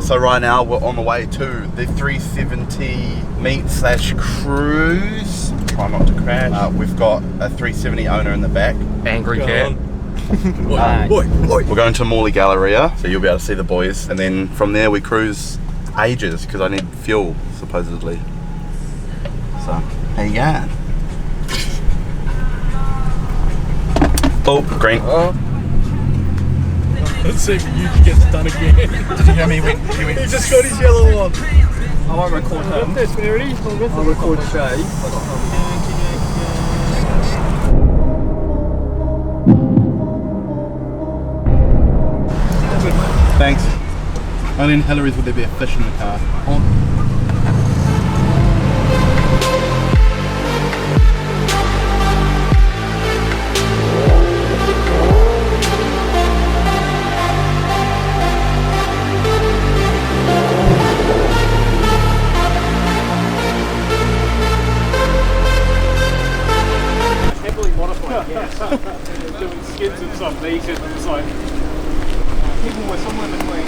So right now we're on the way to the 370 meet/cruise. Try not to crash. We've got a 370 owner in the back. Angry cat. We're going to Morley Galleria, so you'll be able to see the boys. And then from there we cruise ages because I need fuel, supposedly. So, how you going? Oh, green. Let's see if you can get it done again. Did you hear me? He just got his yellow one. I won't record him. I'll record Shay. Thanks. Only in Hillary's would there be a fish in the car. Heavily modified, yes. Doing skids and some these, and it's like people were somewhere between.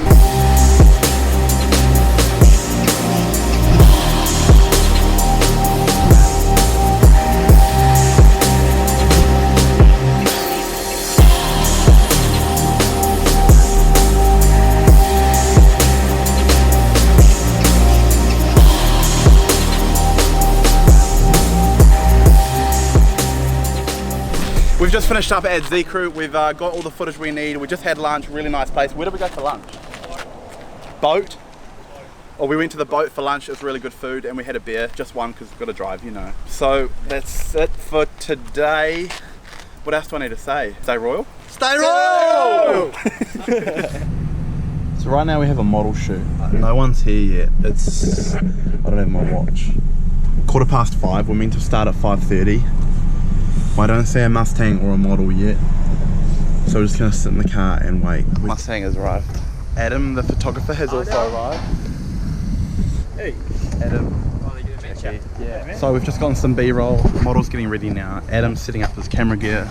We've just finished up at Z Crew. We've got all the footage we need. We just had lunch, really nice place. Where did we go for lunch? Boat? Oh, we went to the boat for lunch. It was really good food, and we had a beer, just one because we've got to drive, you know. So that's it for today. What else do I need to say? Stay royal? Stay royal! So right now we have a model shoot. No one's here yet. It's, I don't have my watch. 5:15. We're meant to start at 5:30. I don't see a Mustang or a model yet, so we're just going to sit in the car and wait. Mustang has arrived. Adam, the photographer, has also arrived. Hey. Adam. Yeah. So we've just gotten some B-roll. Model's getting ready now. Adam's setting up his camera gear.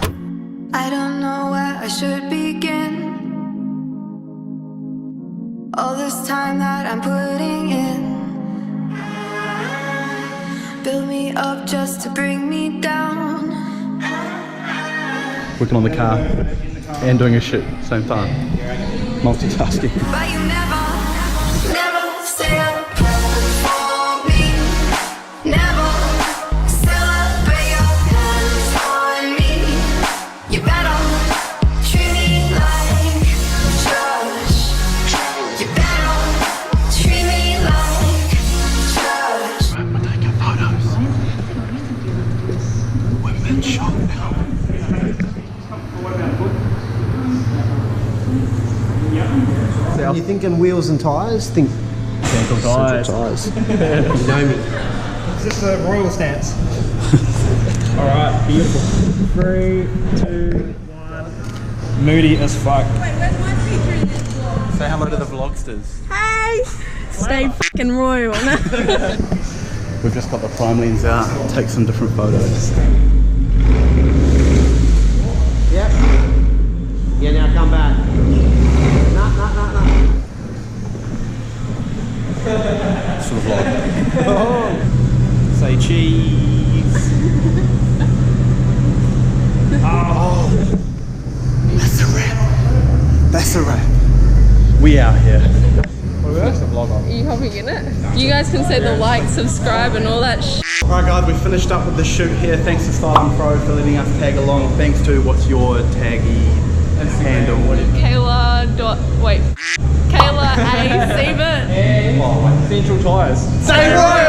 I don't know where I should begin. All this time that I'm putting in, build me up just to bring me down. Working on the car and doing a shoot at the same time. Multitasking. But you never stay up for me. Never celebrate your hands on me. You better treat me like trash. You better treat me like trash. Right, we're taking photos. We're mid-shot now. You're thinking wheels and tyres? Think Central tyres. You know me. Is this the royal stance? Alright, beautiful. 3, 2, 1. Moody as fuck. Wait, where's my picture in this vlog? Say hello to the vlogsters. Hey! Stay fucking royal. We've just got the prime lens out, take some different photos. Yep. Yeah, now come back. Nah. It's for the vlog. Oh. Say cheese. Oh. That's a wrap. That's a wrap. We out here. That's the vlog on. Are you hopping in it? You guys can say the like, subscribe and all that Alright guys, we finished up with the shoot here. Thanks to Stylin Pro for letting us tag along. Thanks to, what's your taggy handle? Kayla A. Siebert. Central tyres. Stay royal!